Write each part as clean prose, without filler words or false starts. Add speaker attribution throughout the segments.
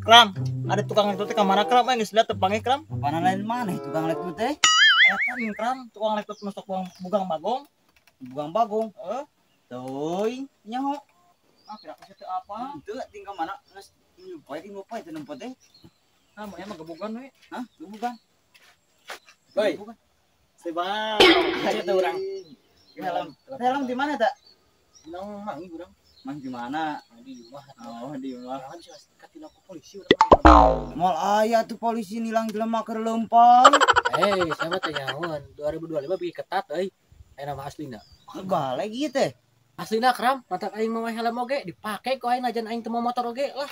Speaker 1: Kram, ada tukang letut teh ka mana Kram? Geus lihat tepangnya Kram.
Speaker 2: Apaan lain mana tukang letut teh?
Speaker 1: Eta Kram, tukang letut masuk bugang bagong.
Speaker 2: Buang bagong. Toy, nyaho.
Speaker 1: Ah, kira kasih teh apa?
Speaker 2: Itu tinggal mana? Geus nyupai teh nempo teh.
Speaker 1: Ah, mah gebugan we.
Speaker 2: Hah? Bukan.
Speaker 1: Boy.
Speaker 2: Bukan.
Speaker 1: Sebab, cek teh urang.
Speaker 2: Helm di mana tak?
Speaker 1: Nang mangi urang.
Speaker 2: Mang di mana?
Speaker 1: Di rumah.
Speaker 2: Oh, di rumah.
Speaker 1: Jangan bisa katina ku polisi urang.
Speaker 2: Mal aya tuh polisi nilang jelema keur leumpang.
Speaker 1: Saya mah teh nyahoan 2025 bikin ketat euy. Aya nama aslina.
Speaker 2: Balik ieu teh.
Speaker 1: Aslina Kram, mantap aing mah helm oge dipake ku aing najan aing teu mau motor oge lah.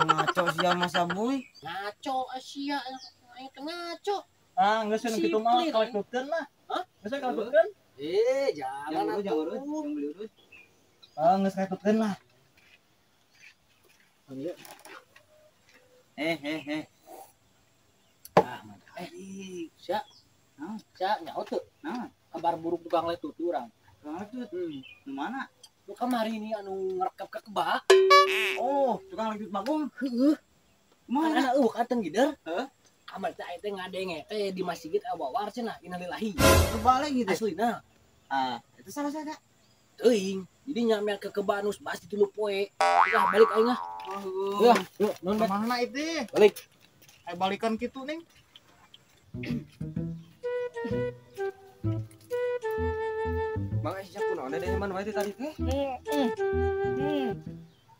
Speaker 2: Ngaco sia masa boy.
Speaker 1: Ngaco Asia aing teh ngaco. Ah, geus anu kitu mah kalekutkeun mah. Hah? Geus kalekutkeun? Jangan
Speaker 2: beli urut.
Speaker 1: Ah, geus kalekutkeun lah. Ah, mantap. Sia. Sia nyaho teu?
Speaker 2: Nah,
Speaker 1: Kabar buruk tukang letut urang.
Speaker 2: tukang letut. Di mana?
Speaker 1: Lu kamari ini anu ngerekep ke kebak.
Speaker 2: Oh, tukang letut bagong.
Speaker 1: Heuh.
Speaker 2: Mana?
Speaker 1: Mana kateng gider?
Speaker 2: Heeh.
Speaker 1: Kamari teh aing teh ngadenge teh di masjid Abawar cenah innalillahi.
Speaker 2: Balik gitu.
Speaker 1: Aslina
Speaker 2: Ah, itu salah saya.
Speaker 1: teuing. Jadi nyamel ke kebak anu basi 3 poe. Udah balik aing ah.
Speaker 2: Wah,
Speaker 1: Yuk, non bet.
Speaker 2: mana itu?
Speaker 1: Balik.
Speaker 2: Ayo balikan gitu nih.
Speaker 3: Bang Aisyah kunaon ada mana wae tadi teh?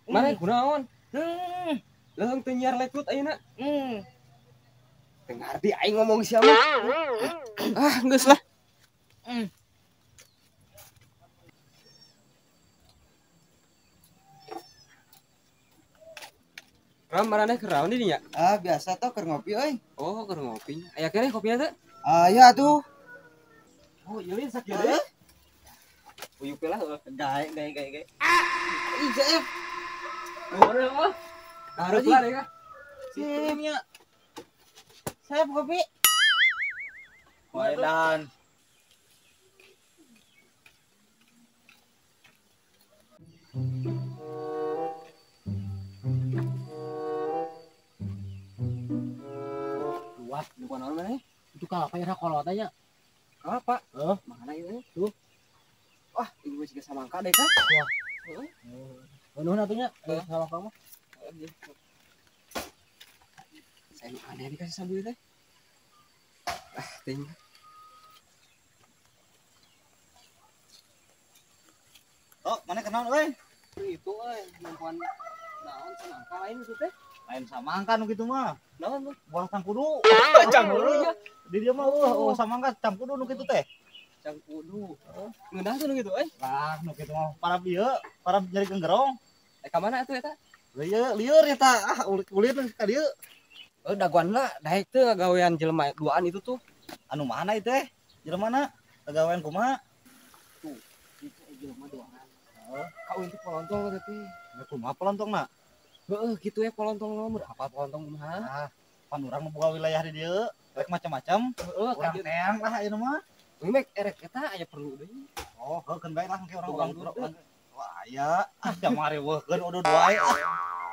Speaker 3: Mana kunaon? Leung teu nyiar letut ayeuna. Teu ngarti aing ngomong siapa? Ah, geus lah. Ram marane keraon di dinya?
Speaker 2: Ah, biasa tuh keur ngopi euy.
Speaker 3: Oh, keur ngopi. Aya keneh kopinya teh?
Speaker 2: Ah, iya tuh.
Speaker 3: Oh, ieu lin sakieu deui. Uyup lah.
Speaker 2: Gae.
Speaker 3: Ija ya. Ora mah. Harus lah ya.
Speaker 2: Simnya. Saya kopi. Waedan.
Speaker 1: Luas di kono mana? Itu ka apa ya kolot anya?
Speaker 3: Apa?
Speaker 1: Mana itu? Tuh.
Speaker 3: Wah, ieu geus geus samangka deh kan?
Speaker 1: Nuhun atunya. Sama kamu.
Speaker 3: Saya aneh dikasih sambil teh. Ah, ting.
Speaker 2: Oh, mana kenal euy?
Speaker 3: Itu euy, perempuan naon samangka lain itu teh.
Speaker 2: Lain samangka nu kitu mah.
Speaker 3: Naon tuh?
Speaker 2: Buah cangkudu.
Speaker 3: Cangkudu.
Speaker 2: Di dia mah samangka cangkudu nu kitu teh.
Speaker 3: Cangkudu. Ngeunah tuh gitu euy.
Speaker 2: Lah, nu kitu mah para ieu, para nyari genggerong.
Speaker 3: Ka mana atuh eta?
Speaker 2: Lieur eta. Ah, ulit ka dieu.
Speaker 3: Daguan lah, daek teh gawean jelema duaan itu tuh.
Speaker 2: Anu mana itu teh? Jelema mana? Pegawaian kumaha?
Speaker 1: Itu jelema doang.
Speaker 3: Kau itu polontong teh.
Speaker 2: Kumaha pelontongna?
Speaker 3: Heeh, gitu ya polontong nomor. Apa polontong kumaha?
Speaker 2: Ah, pan urang boga wilayah di dieu, rek macam-macam.
Speaker 3: Heeh,
Speaker 2: Urang teang lah ieu mah.
Speaker 3: Mek erek eta aya perlu deui.
Speaker 2: Oh, heukeun bae lah ke
Speaker 3: Urang
Speaker 2: urang. Wah, aya. Ah, jamari weukeun udud wae.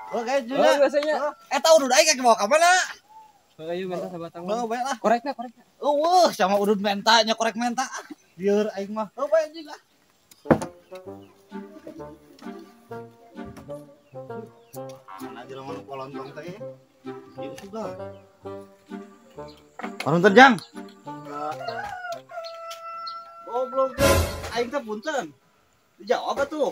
Speaker 2: Oke,
Speaker 3: Oh,
Speaker 2: juga.
Speaker 3: biasanya.
Speaker 2: Eta udud aing ke bawa ka mana?
Speaker 3: Ayo minta sabatang.
Speaker 2: Oh, bae lah.
Speaker 3: Koreknya.
Speaker 2: Sama udud menta nya korek menta. Lieur aing mah. Oh, bae juga. Mana jelema nu polontong teh? Ieu juga. Panuntun Jang. Goblok. Aing teh punten. Dijawab atuh.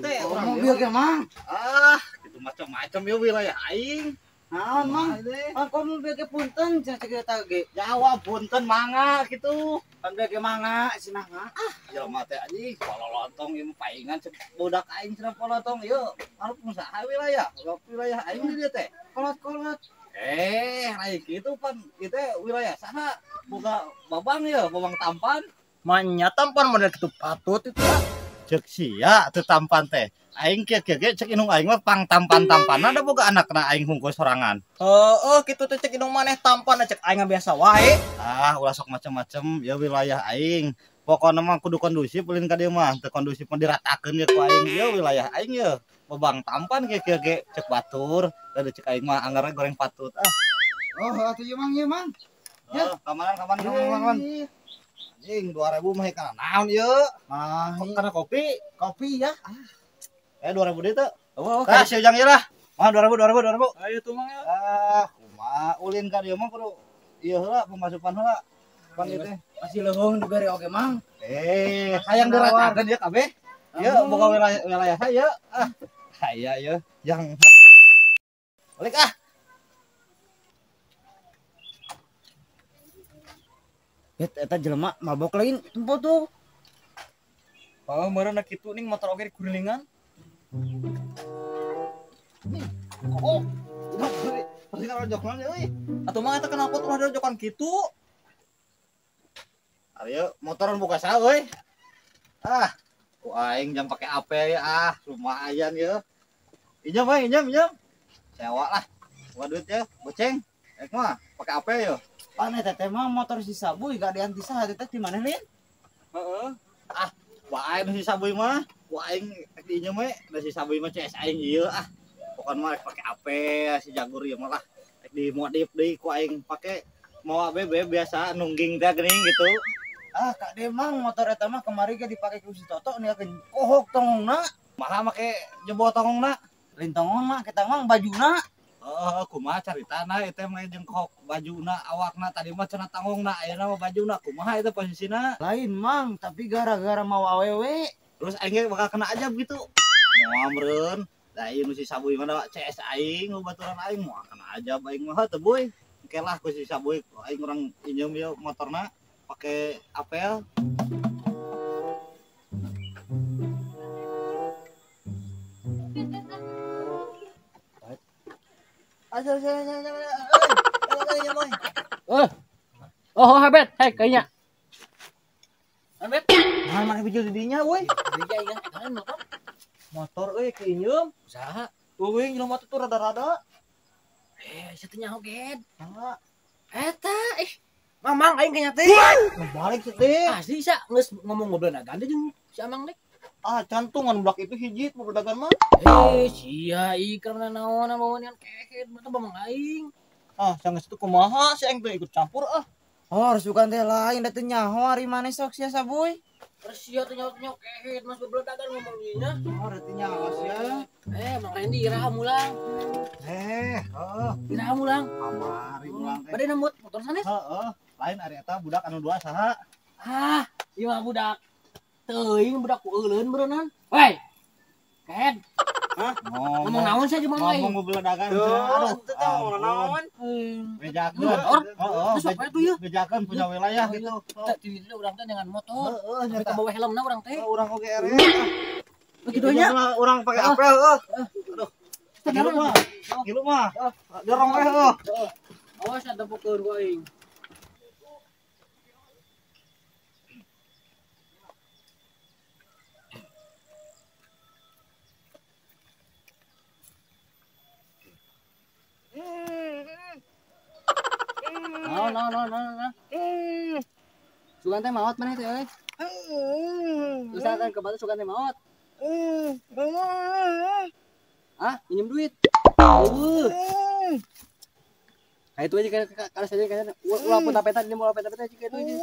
Speaker 2: Teh urang mobil ge mang. Ah, itu macam-macam ya wilayah aing. Naon mang? Kamu mobil ge punten cek eta ge. Jawab punten mangga kitu. Kan ge mangga cenah mah. Ah, jelema teh anjing pololontong ieu paingan cek budak aing cenah pololontong ieu. Anu pengusaha wilayah. Wilayah aing di dieu teh. Kolot-kolot. Lain kitu pan ieu teh wilayah saha? Boga babang ya, babang tampan.
Speaker 1: Manya tampan model kitu patut itu.
Speaker 2: Cek sia teu tampan teh. Aing kieu cek inung aing mah pang tampan-tampan ada boga anakna aing hungkul sorangan.
Speaker 1: Kitu teh cek indung maneh tampan cek aing biasa wae.
Speaker 2: Ah, ulah sok macam-macam ya wilayah aing. pokoknya mah kudu kondusif ulin ka dieu mah teu kondusif mah diratakeun ya ku aing ieu wilayah aing ye Bebang Tampan ge cek batur da cek aing mah anggarna goreng patut
Speaker 1: Oh atuh ieu mang
Speaker 2: ya kamaran anjing 2000 mah kana naon ieu kana kopi ya 2000 deui teh kasih ujang ieu lah mah 2000
Speaker 1: ayo tuh mang ya
Speaker 2: kumaha ulin ka dieu mah kudu ieu heula pemasukan heula pan ieu teh
Speaker 1: masih leuweung dibere oge mang
Speaker 2: hayang diratakeun ya kabeh ieu boga wilayah saya saya ya yang balik
Speaker 1: eta jelema mabok lain tempo tuh
Speaker 3: oh meureun kitu ning motor oge dikuringan
Speaker 2: oh pasti ngarojokna euy
Speaker 3: atuh mah eta kenapa tuh ada jokan kitu
Speaker 2: ayo motoran buka saha euy ku aing jam pake AP ya lumayan ya injam sewa lah gua duit ya boceng mah pake AP ya
Speaker 1: pane teh mah motor si Sabuy gak dianti saha teh di mana lin
Speaker 2: heeh wae si Sabuy mah ku aing di injam we da si Sabuy mah CS aing ieu pokokna mah pake AP si Jagur ieu mah lah di modif deui ku aing pake mau BB biasa nungging teh geuning gitu
Speaker 1: Kak Demang motor eta mah kemari ge dipake ku si Toto nih kohok tongongna
Speaker 2: malah make jebol tongongna
Speaker 1: lain tongong mah kita mah bajuna
Speaker 2: kumaha caritana eta mah jeung kohok bajuna awakna tadi mah cenah tangongna ayeuna mah bajuna kumaha eta posisina
Speaker 1: lain mang tapi gara-gara mau awewe
Speaker 2: terus aing bakal kena aja begitu moal meureun da ieu si Sabuy mah CS aing baturan aing moal kena aja aing mah teu boy engke lah ku si Sabuy aing urang pinjem ieu motorna pakai apel
Speaker 3: oh habet kayaknya habet
Speaker 2: mana bijil didinya woi
Speaker 3: motor keinjem
Speaker 2: saha
Speaker 3: euing jelema tuh rada-rada
Speaker 1: situ nyaho ged
Speaker 3: eta Mamang aing kayaknya teh.
Speaker 2: Balik teh.
Speaker 3: Asli sa geus ngomong ngobrol dagan jeung si Amang teh.
Speaker 2: Cantungan budak itu hiji mobil dagan mah.
Speaker 3: Sia ieu karena naon bawanean kehet mah mamang aing.
Speaker 2: Sanggeus itu kumaha si aing teh ikut campur
Speaker 1: harus bukan teh lain da teh nyaho ari maneh sok sia Sabuy.
Speaker 3: Terus sia teh nyaho kehet mas ngobrol dagan ngomong ieu nya.
Speaker 2: Teh nyaho sia.
Speaker 3: Mang Rendi iraha mulang. Iraha mulang.
Speaker 2: Kamari ulang teh.
Speaker 3: Bade nembut motor sanes?
Speaker 2: Lain ari eta budak anu dua saha?
Speaker 3: Ieu mah budak teuing budak ku euleun beureunan. Wei. Ken. Ngomong naon sih jeung Mang?
Speaker 2: Ngomong mobil dagang.
Speaker 1: Aduh, teu ngomong naon.
Speaker 2: Bejakeun.
Speaker 3: Terus apa itu ieu?
Speaker 2: Bejakeun punya wilayah gitu.
Speaker 3: Teh urang teh dengan motor. Tapi ke bawah helmna urang teh.
Speaker 2: Urang oge ere.
Speaker 3: Begitu nya.
Speaker 2: Urang pake apel Aduh. Gilu mah. Dorong
Speaker 3: Awas ada pukul ku aing. No. Sugan teh maot maneh teh euy. Usahakan ke batu sugan teh maot. Minjem duit. Kayak itu aja kayak saja kayak ulah pun tapetan dia mau tapetan aja kayak itu aja.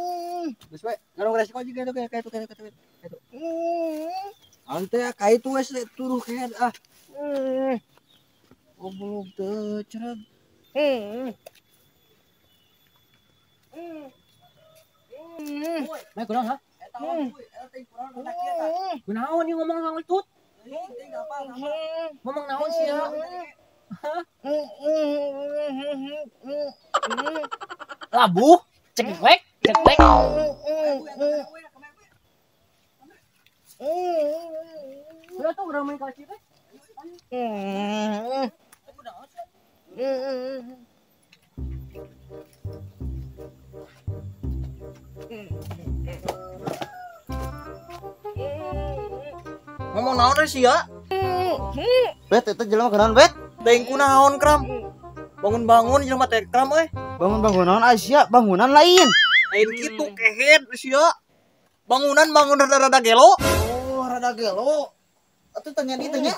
Speaker 3: Geus we, ngarong resiko aja kayak itu. Ante kayak itu wes turuh kayak belum teu cereg. Mai kurang ha? Eta kunaon ieu ngomong sama Tut? Ngomong naon sih ya? Labu, ceklek. Udah tuh udah main kasih teh. Ngomong naon sih ya?
Speaker 1: Bet eta jelema kenaon bet?
Speaker 3: Teuing kunaon kram? Bangun-bangun jelema teh kram euy.
Speaker 1: Bangun-bangunan Asia, bangunan lain.
Speaker 3: Lain kitu kehet sia.
Speaker 1: bangunan rada gelo.
Speaker 2: Oh, rada gelo. Atuh tanya di tanya.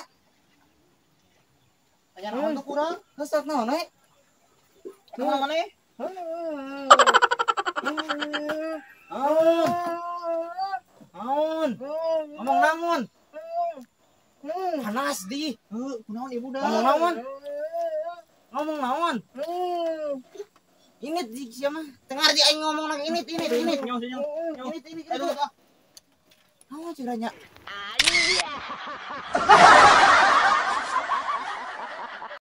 Speaker 2: Tanya naon tuh kurang? Geus naon we?
Speaker 1: Naon maneh?
Speaker 2: Naon? Ngomong naon? Panas di.
Speaker 1: Kunaon ibu dah.
Speaker 2: Ngomong naon? Ini di siapa? Dengar di aing ngomong nang ini. Ini. Naon ciranya?